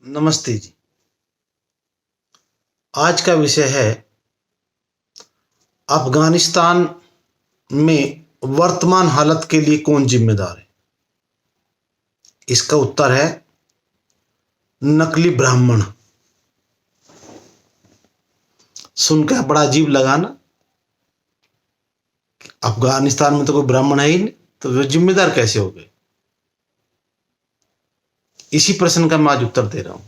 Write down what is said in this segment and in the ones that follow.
नमस्ते जी। आज का विषय है अफ़गानिस्तान में वर्तमान हालत के लिए कौन जिम्मेदार है। इसका उत्तर है नकली ब्राह्मण। सुनकर बड़ा अजीब लगा ना। अफ़गानिस्तान में तो कोई ब्राह्मण है ही नहीं, तो वे जिम्मेदार कैसे हो गए। इसी प्रश्न का मैं आज उत्तर दे रहा हूं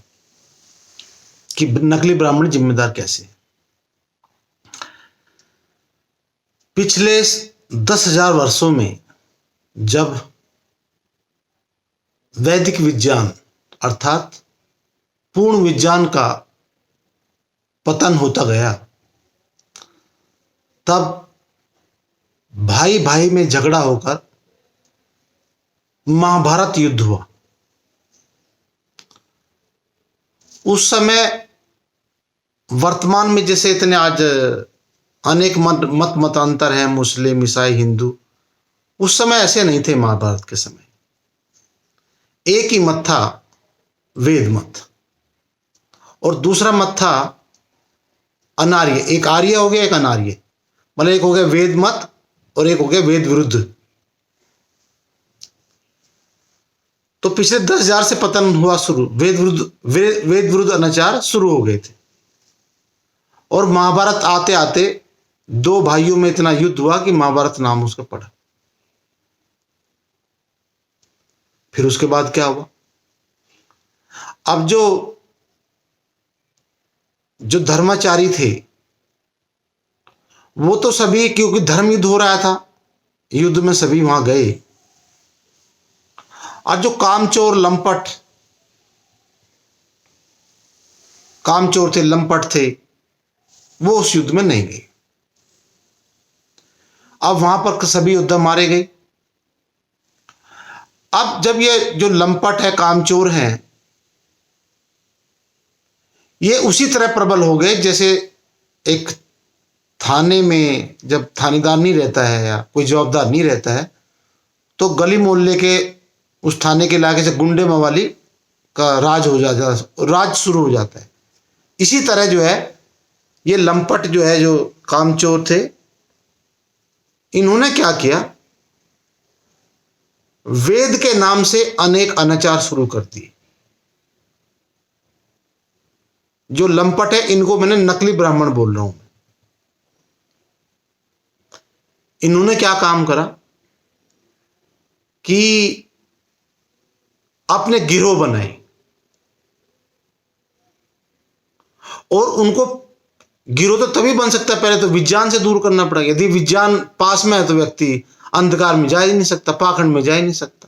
कि नकली ब्राह्मण जिम्मेदार कैसे। पिछले 10,000 वर्षों में जब वैदिक विज्ञान अर्थात पूर्ण विज्ञान का पतन होता गया, तब भाई भाई में झगड़ा होकर महाभारत युद्ध हुआ। उस समय वर्तमान में जैसे इतने आज अनेक मत मतांतर हैं, मुस्लिम, ईसाई, हिंदू, उस समय ऐसे नहीं थे। महाभारत के समय एक ही मत था, वेद मत, और दूसरा मत था अनार्य। एक आर्य हो गया, एक अनार्य, मतलब एक हो गया वेद मत और एक हो गया वेद विरुद्ध। तो पिछले 10,000 से पतन हुआ शुरू, वेद विरुद्ध अनाचार शुरू हो गए थे। और महाभारत आते आते दो भाइयों में इतना युद्ध हुआ कि महाभारत नाम उसका पड़ा। फिर उसके बाद क्या हुआ, अब जो धर्माचारी थे वो तो सभी, क्योंकि धर्म युद्ध हो रहा था, युद्ध में सभी वहां गए। और जो कामचोर थे, लंपट थे, वो उस युद्ध में नहीं गए। अब वहां पर सभी योद्धा मारे गए। अब जब ये जो लंपट है, कामचोर हैं, ये उसी तरह प्रबल हो गए जैसे एक थाने में जब थानेदार नहीं रहता है या कोई जवाबदार नहीं रहता है, तो गली मोहल्ले के उस थाने के इलाके से गुंडे मवाली का राज शुरू हो जाता है। इसी तरह जो है ये लंपट जो है, जो कामचोर थे, इन्होंने क्या किया, वेद के नाम से अनेक अनाचार शुरू कर दिए। जो लंपट है इनको मैंने नकली ब्राह्मण बोल रहा हूं। इन्होंने क्या काम करा कि अपने गिरोह बनाए, और उनको गिरोह तो तभी बन सकता है, पहले तो विज्ञान से दूर करना पड़ेगा। यदि विज्ञान पास में है तो व्यक्ति अंधकार में जा ही नहीं सकता, पाखंड में जा ही नहीं सकता।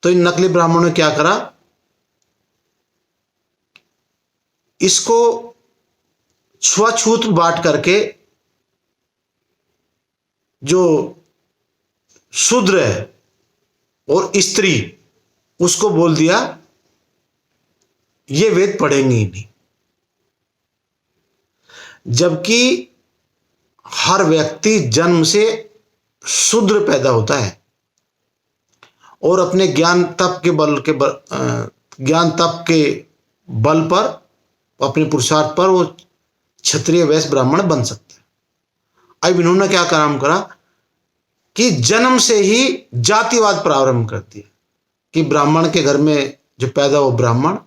तो इन नकली ब्राह्मणों ने क्या करा, इसको छुआछूत बांट करके जो शूद्र है और स्त्री, उसको बोल दिया ये वेद पढ़ेंगे ही नहीं। जबकि हर व्यक्ति जन्म से शूद्र पैदा होता है और अपने ज्ञान तप के बल पर, अपने पुरुषार्थ पर वो क्षत्रिय, वैश्य, ब्राह्मण बन सकता है। अब इन्होंने क्या काम करा कि जन्म से ही जातिवाद प्रारंभ कर दिया कि ब्राह्मण के घर में जो पैदा हो ब्राह्मण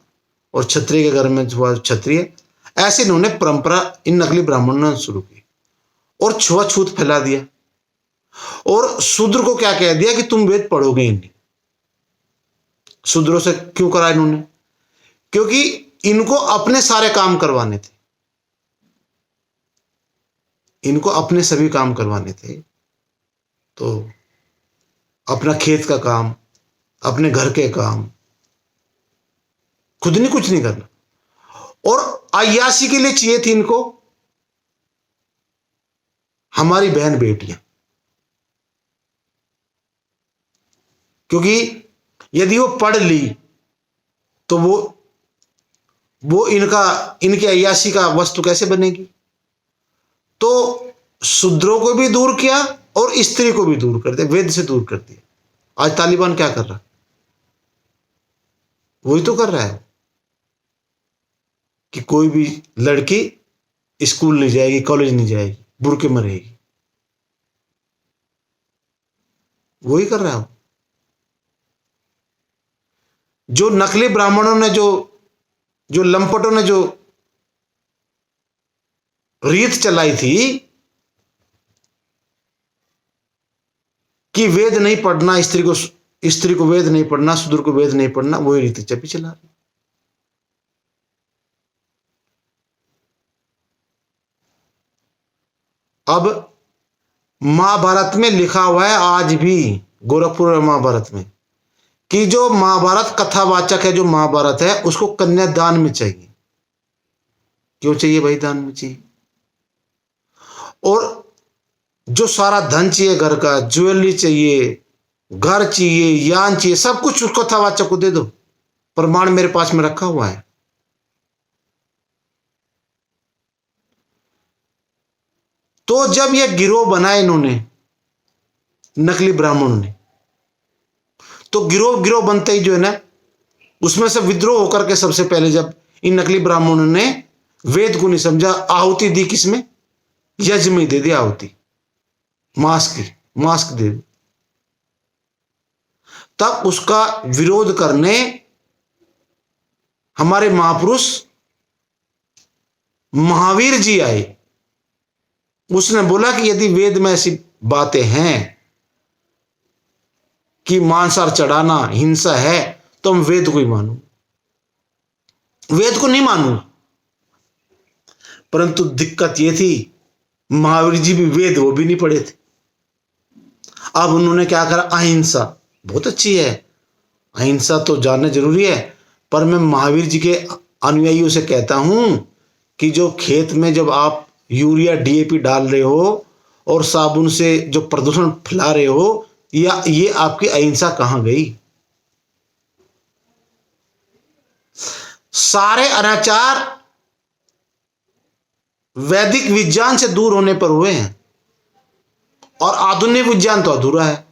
और क्षत्रिय के घर में जो क्षत्रिय। ऐसे इन्होंने परंपरा इन नकली ब्राह्मणों ने शुरू की और छुआछूत फैला दिया। और शूद्र को क्या कह दिया कि तुम वेद पढ़ोगे ही नहीं। शूद्रों से क्यों करा इन्होंने, क्योंकि इनको अपने सारे काम करवाने थे, इनको अपने सभी काम करवाने थे। तो अपना खेत का काम, अपने घर के काम, खुद ने कुछ नहीं करना। और अय्याशी के लिए चाहिए थी इनको हमारी बहन बेटियां, क्योंकि यदि वो पढ़ ली तो वो इनके अय्याशी का वस्तु कैसे बनेगी। तो शूद्रों को भी दूर किया और स्त्री को भी दूर कर दिया, वेद से दूर कर दिया। आज तालिबान क्या कर रहा, वही तो कर रहा है कि कोई भी लड़की स्कूल नहीं जाएगी, कॉलेज नहीं जाएगी, बुरके में रहेगी। वही कर रहा है। जो नकली ब्राह्मणों ने जो जो लंपटों ने जो रीत चलाई थी कि वेद नहीं पढ़ना, स्त्री को वेद नहीं पढ़ना, शूद्र को वेद नहीं पढ़ना, वही रीति चपी चला रही। अब महाभारत में लिखा हुआ है आज भी, गोरखपुर महाभारत में, कि जो महाभारत कथावाचक है, जो महाभारत है, उसको कन्यादान में चाहिए। क्यों चाहिए भाई? दान में चाहिए। और जो सारा धन चाहिए, घर का ज्वेलरी चाहिए, घर चाहिए, यान चाहिए, सब कुछ उस कथावाचक को दे दो। प्रमाण मेरे पास में रखा हुआ है। तो जब यह गिरोह बनाए इन्होंने, नकली ब्राह्मणों ने, तो गिरोह बनते ही जो है ना, उसमें से विद्रोह होकर के सबसे पहले जब इन नकली ब्राह्मणों ने वेद को नहीं समझा, आहुति दी किसमें? यज्ञ में दे दी आहुति, मास्क दे दी। तब उसका विरोध करने हमारे महापुरुष महावीर जी आए। उसने बोला कि यदि वेद में ऐसी बातें हैं कि मांसाहार चढ़ाना हिंसा है, तो हम वेद को ही मानू, वेद को नहीं मानू। परंतु दिक्कत यह थी, महावीर जी भी वेद वो भी नहीं पढ़े थे। अब उन्होंने क्या करा? अहिंसा बहुत अच्छी है, अहिंसा तो जानना जरूरी है, पर मैं महावीर जी के अनुयायियों से कहता हूं कि जो खेत में जब आप यूरिया डीएपी डाल रहे हो और साबुन से जो प्रदूषण फैला रहे हो, या ये आपकी अहिंसा कहां गई? सारे अनाचार वैदिक विज्ञान से दूर होने पर हुए हैं, और आधुनिक विज्ञान तो अधूरा है।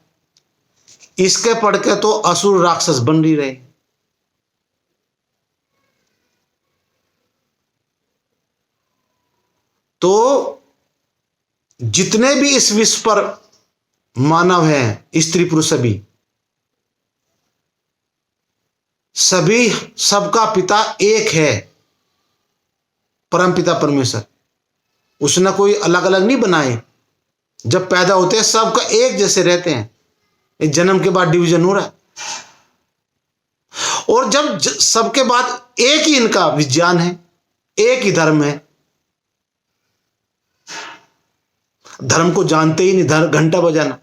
इसके पढ़ के तो असुर राक्षस बन ही रहे। तो जितने भी इस विश्व पर मानव हैं, स्त्री पुरुष सभी सबका पिता एक है, परम पिता परमेश्वर। उसने कोई अलग अलग नहीं बनाए। जब पैदा होते हैं सबका एक जैसे रहते हैं। इस जन्म के बाद डिवीजन हो रहा है, और जब सबके बाद एक ही इनका विज्ञान है, एक ही धर्म है। धर्म को जानते ही नहीं, धर्म घंटा बजाना।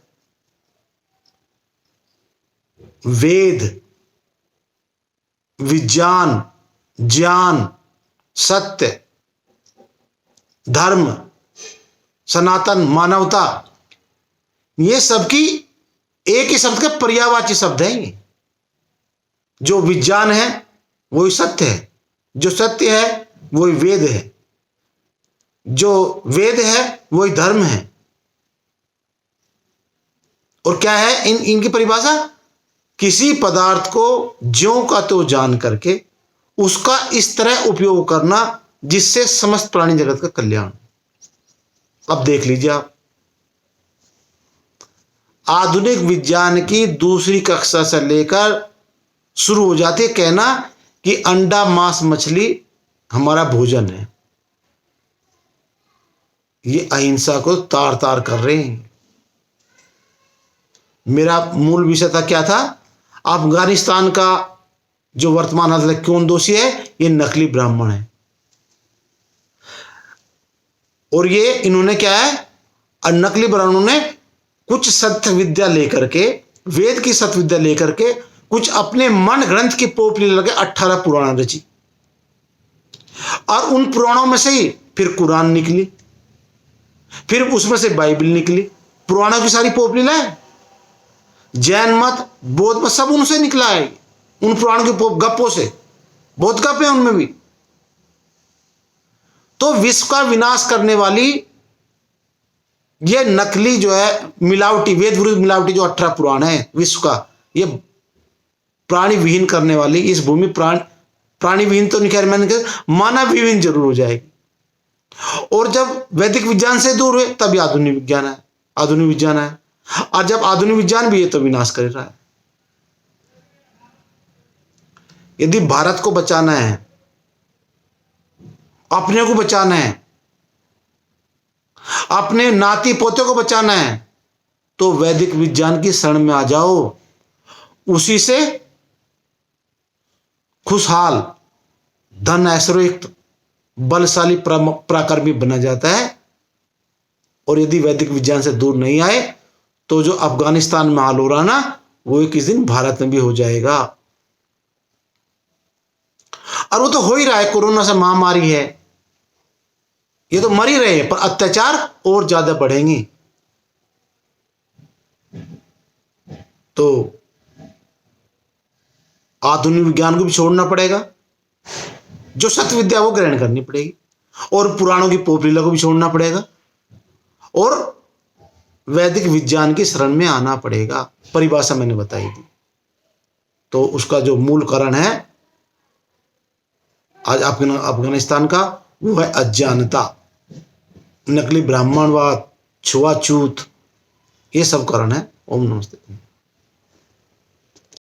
वेद, विज्ञान, ज्ञान, सत्य, धर्म, सनातन, मानवता, ये सबकी एक ही शब्द के पर्यायवाची शब्द हैं। ये जो विज्ञान है वही सत्य है, जो सत्य है वही वेद है, जो वेद है वही धर्म है। और क्या है इनकी परिभाषा? किसी पदार्थ को ज्यों का तो जान करके उसका इस तरह उपयोग करना जिससे समस्त प्राणी जगत का कल्याण। अब देख लीजिए आप, आधुनिक विज्ञान की दूसरी कक्षा से लेकर शुरू हो जाती है कहना कि अंडा, मांस, मछली हमारा भोजन है। ये अहिंसा को तार तार कर रहे हैं। मेरा मूल विषय था क्या था? अफगानिस्तान का जो वर्तमान हालत कौन दोषी है? ये नकली ब्राह्मण है। और ये इन्होंने क्या है, नकली ब्राह्मणों ने कुछ सत्य विद्या लेकर के, वेद की सत्य विद्या लेकर के, कुछ अपने मन ग्रंथ की पोपली लगे 18 पुराण रची, और उन पुराणों में से ही फिर कुरान निकली, फिर उसमें से बाइबल निकली। पुराणों की सारी पोपली लाए, जैन मत, बौद्ध मत, सब उनसे निकला है। उन पुराणों के गप्पों से बहुत गप है उनमें भी। तो विश्व का विनाश करने वाली ये नकली जो है, मिलावटी, वेद विरुद्ध मिलावटी जो 18 पुराण है विश्व का, ये प्राणी विहीन करने वाली इस भूमि प्राणी विहीन तो नहीं कह रहे, मैंने कहा मानव विहीन जरूर हो जाएगी। और जब वैदिक विज्ञान से दूर हुए तभी आधुनिक विज्ञान है, आधुनिक विज्ञान है। और जब आधुनिक विज्ञान भी है तो विनाश कर रहा है। यदि भारत को बचाना है, अपने को बचाना है, अपने नाती पोते को बचाना है, तो वैदिक विज्ञान की शरण में आ जाओ। उसी से खुशहाल, धन ऐश्वर्युक्त, बलशाली पराक्रमी बना जाता है। और यदि वैदिक विज्ञान से दूर नहीं आए तो जो अफगानिस्तान में हाल हो रहा ना, वो किस दिन भारत में भी हो जाएगा। और वो तो हो ही रहा है। कोरोना से महामारी है, ये तो मर ही रहे हैं, पर अत्याचार और ज्यादा बढ़ेंगे। तो आधुनिक विज्ञान को भी छोड़ना पड़ेगा, जो सत्य विद्या वो ग्रहण करनी पड़ेगी, और पुराणों की पोपलीला को भी छोड़ना पड़ेगा, और वैदिक विज्ञान की शरण में आना पड़ेगा। परिभाषा मैंने बताई थी। तो उसका जो मूल कारण है आज अफगानिस्तान का, वो है अज्ञानता, नकली ब्राह्मणवाद, छुआछूत, ये सब कारण है। ओम नमस्ते।